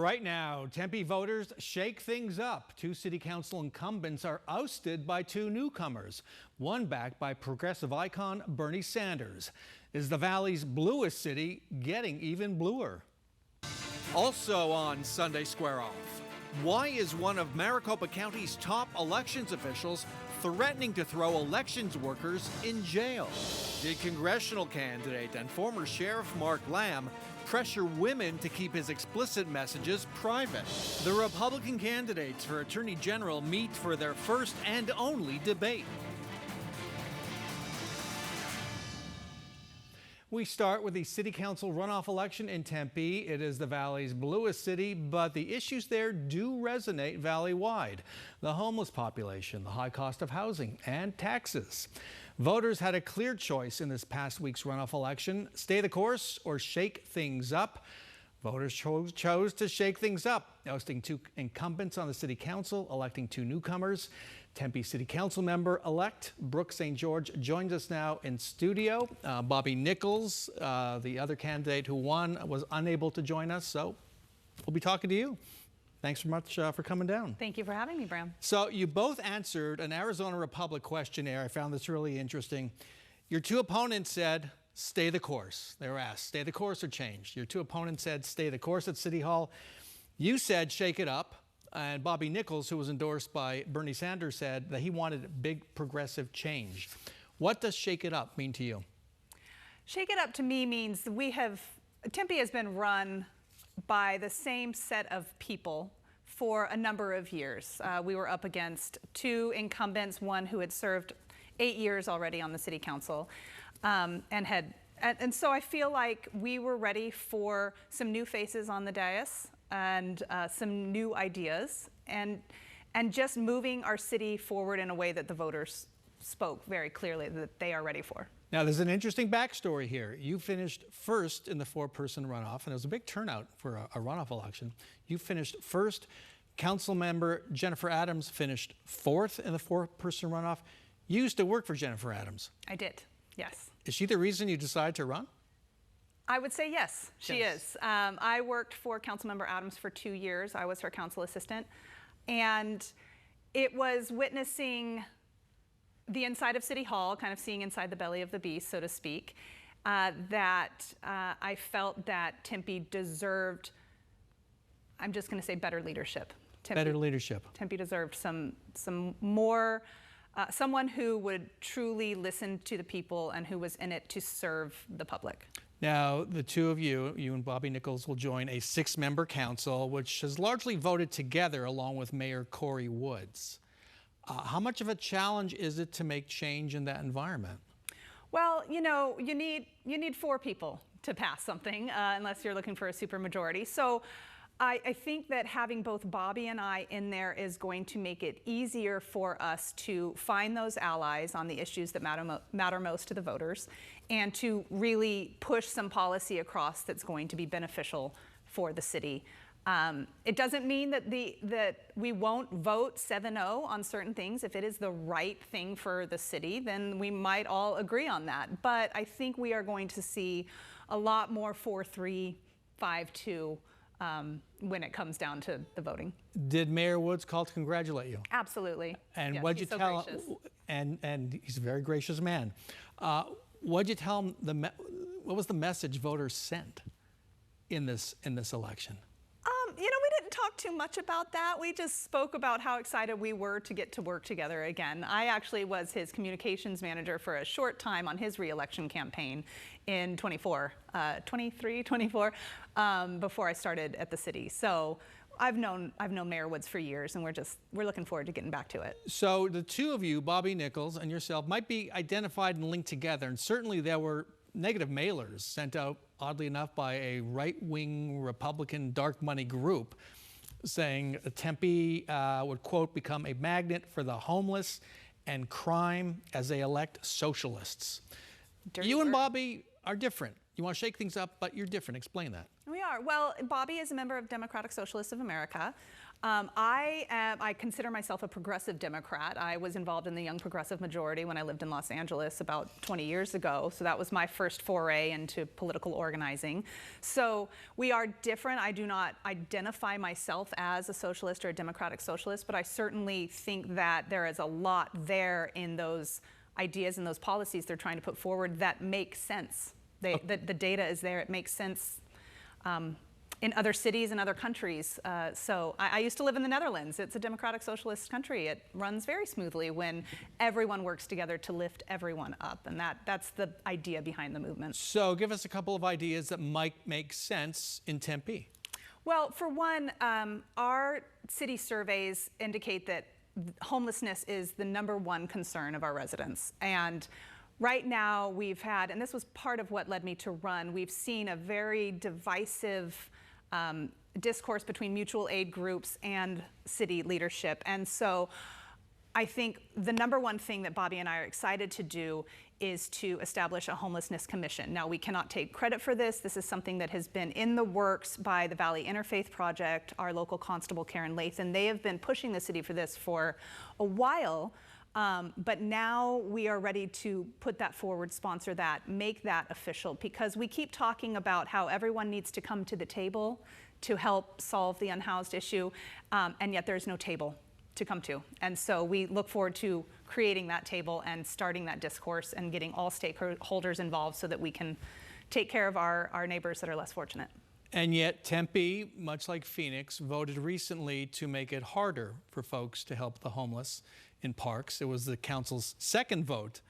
Right now, Tempe voters shake things up. Two city council incumbents are ousted by two newcomers, one backed by progressive icon Bernie Sanders. Is the Valley's bluest city getting even bluer? Also on Sunday Square Off, why is one of Maricopa County's top elections officials threatening to throw elections workers in jail? Did congressional candidate and former Sheriff Mark Lamb pressure women to keep his explicit messages private? The Republican candidates for Attorney General meet for their first and only debate. We start with the city council runoff election in Tempe. It is the Valley's bluest city, but the issues there do resonate valley-wide. The homeless population, the high cost of housing, and taxes. Voters had a clear choice in this past week's runoff election: stay the course or shake things up. Voters chose to shake things up, ousting two incumbents on the city council, electing two newcomers. Tempe City Council member-elect Brooke St. joins us now in studio. Bobby Nichols, the other candidate who won, was unable to join us, so we'll be talking to you. Thanks so much for coming down. Thank you for having me, Bram. So you both answered an Arizona Republic questionnaire. I found this really interesting. Your two opponents said, stay the course. They were asked, stay the course or change. Your two opponents said, stay the course at City Hall. You said, shake it up. And Bobby Nichols, who was endorsed by Bernie Sanders, said that he wanted big progressive change. What does shake it up mean to you? Shake it up to me means Tempe has been run by the same set of people for a number of years. We were up against two incumbents, one who had served 8 years already on the city council, and so I feel like we were ready for some new faces on the dais and some new ideas, and just moving our city forward in a way that the voters spoke very clearly that they are ready for. Now, there's an interesting backstory here. You finished first in the four-person runoff, and it was a big turnout for a runoff election. You finished first. Council member Jennifer Adams finished fourth in the four-person runoff. You used to work for Jennifer Adams. I did, yes. Is she the reason you decided to run? I would say yes, she is. I worked for Councilmember Adams for 2 years. I was her council assistant. And it was witnessing the inside of City Hall, kind of seeing inside the belly of the beast, so to speak, that I felt that Tempe deserved, I'm just going to say, better leadership. Better leadership. Tempe deserved some more, someone who would truly listen to the people and who was in it to serve the public. Now, the two of you and Bobby Nichols, will join a 6-member council, which has largely voted together along with Mayor Corey Woods. How much of a challenge is it to make change in that environment? Well, you know, you need 4 people to pass something, unless you're looking for a supermajority. So I think that having both Bobby and I in there is going to make it easier for us to find those allies on the issues that matter most to the voters, and to really push some policy across that's going to be beneficial for the city. It doesn't mean that we won't vote 7-0 on certain things. If it is the right thing for the city, then we might all agree on that. But I think we are going to see a lot more 4-3, 5-2 when it comes down to the voting. Did Mayor Woods call to congratulate you? Absolutely. And yes, what'd you tell him? And he's a very gracious man. What'd you tell him? What was the message voters sent in this election? You know, we didn't talk too much about that. We just spoke about how excited we were to get to work together again. I actually was his communications manager for a short time on his re-election campaign in 24, before I started at the city. So I've known Mayor Woods for years, and we're looking forward to getting back to it. So the two of you, Bobby Nichols and yourself, might be identified and linked together, and certainly there were negative mailers sent out, oddly enough, by a right-wing Republican dark money group saying Tempe would, quote, become a magnet for the homeless and crime as they elect socialists. You and Bobby are different. You want to shake things up, but you're different. Explain that. We are. Well, Bobby is a member of Democratic Socialists of America. I consider myself a progressive Democrat. I was involved in the Young Progressive Majority when I lived in Los Angeles about 20 years ago. So that was my first foray into political organizing. So we are different. I do not identify myself as a socialist or a democratic socialist, but I certainly think that there is a lot there in those ideas and those policies they're trying to put forward that make sense. The data is there. It makes sense. In other cities and other countries. So I used to live in the Netherlands. It's a democratic socialist country. It runs very smoothly when everyone works together to lift everyone up. And that's the idea behind the movement. So give us a couple of ideas that might make sense in Tempe. Well, for one, our city surveys indicate that homelessness is the #1 concern of our residents. And right now we've had, and this was part of what led me to run, we've seen a very divisive discourse between mutual aid groups and city leadership. And so I think the #1 thing that Bobby and I are excited to do is to establish a homelessness commission. Now, we cannot take credit for this. This is something that has been in the works by the Valley Interfaith Project, our local constable, Karen Lathan. They have been pushing the city for this for a while. But now we are ready to put that forward, sponsor that, make that official, because we keep talking about how everyone needs to come to the table to help solve the unhoused issue, and yet there's no table to come to. And so we look forward to creating that table and starting that discourse and getting all stakeholders involved so that we can take care of our neighbors that are less fortunate. And yet Tempe, much like Phoenix, voted recently to make it harder for folks to help the homeless in parks. It was the council's second vote.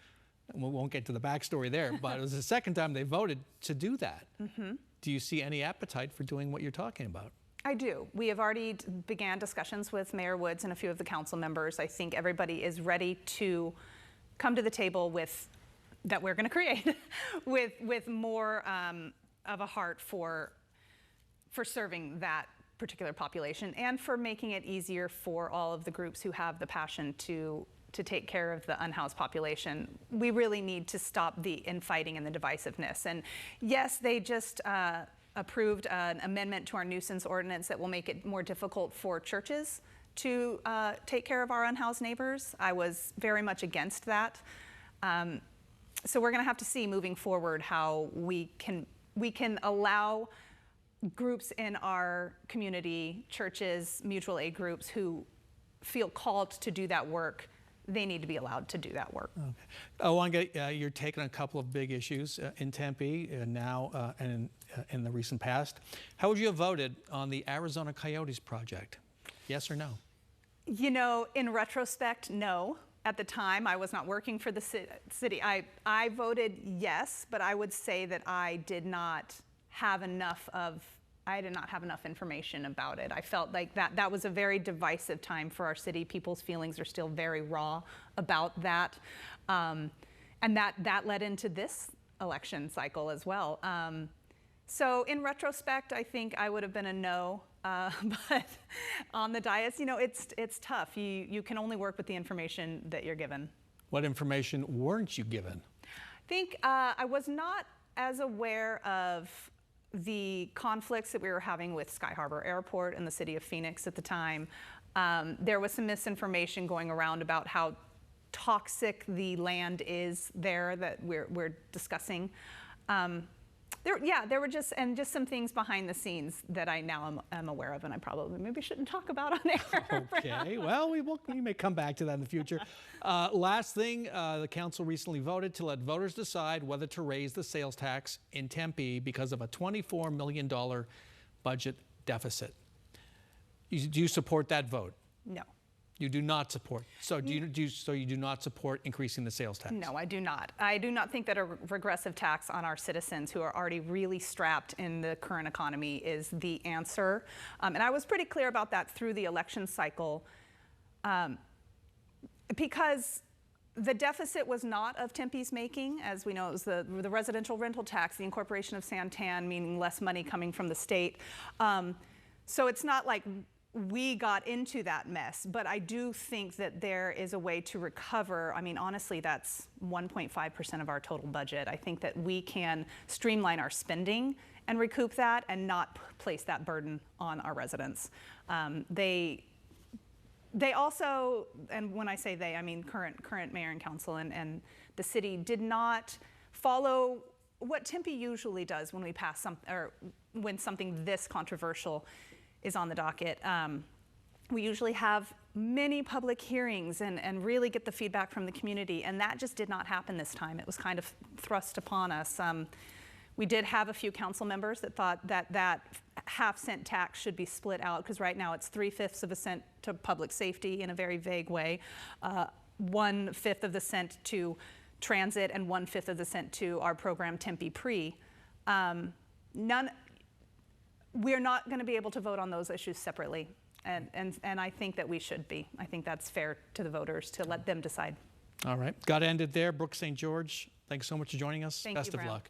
We won't get to the backstory there, but it was the second time they voted to do that. Mm-hmm. Do you see any appetite for doing what you're talking about? I do. We have already began discussions with Mayor Woods and a few of the council members. I think everybody is ready to come to the table with that we're going to create with more of a heart for serving that particular population and for making it easier for all of the groups who have the passion to take care of the unhoused population. We really need to stop the infighting and the divisiveness. And yes, they just approved an amendment to our nuisance ordinance that will make it more difficult for churches to take care of our unhoused neighbors. I was very much against that. So we're going to have to see moving forward how we can allow groups in our community, churches, mutual aid groups who feel called to do that work. They need to be allowed to do that work. Okay. I want to get your take on a couple of big issues in Tempe now and in the recent past. How would you have voted on the Arizona Coyotes project? Yes or no? You know, in retrospect, no. At the time, I was not working for the city. I voted yes, but I would say that I did not have enough information about it. I felt like that was a very divisive time for our city. People's feelings are still very raw about that. And that led into this election cycle as well. So in retrospect, I think I would have been a no. But on the dais, you know, it's tough. You can only work with the information that you're given. What information weren't you given? I think I was not as aware of the conflicts that we were having with Sky Harbor Airport and the city of Phoenix at the time. There was some misinformation going around about how toxic the land is there that we're discussing. There were just some things behind the scenes that I now am aware of, and I probably maybe shouldn't talk about on air. Okay, well, we may come back to that in the future. Last thing, the council recently voted to let voters decide whether to raise the sales tax in Tempe because of a $24 million budget deficit. Do you support that vote? No. You do not support. So you do not support increasing the sales tax? No, I do not. I do not think that a regressive tax on our citizens who are already really strapped in the current economy is the answer. And I was pretty clear about that through the election cycle because the deficit was not of Tempe's making. As we know, it was the residential rental tax, the incorporation of Santan, meaning less money coming from the state. So it's not like we got into that mess, but I do think that there is a way to recover. I mean, honestly, that's 1.5% of our total budget. I think that we can streamline our spending and recoup that and not place that burden on our residents. They They also, and when I say they, I mean current mayor and council and the city, did not follow what Tempe usually does when we pass when something this controversial is on the docket. We usually have many public hearings and really get the feedback from the community, and that just did not happen this time. It was kind of thrust upon us. We did have a few council members that thought that half-cent tax should be split out, because right now it's 3/5 of a cent to public safety in a very vague way, 1/5 of the cent to transit, and 1/5 of the cent to our program Tempe Pre. We're not going to be able to vote on those issues separately, and I think that we should be. I think that's fair to the voters to let them decide. All right, got to end it there. Brooke St. George, thanks so much for joining us. Thank Best you, of Brown. luck.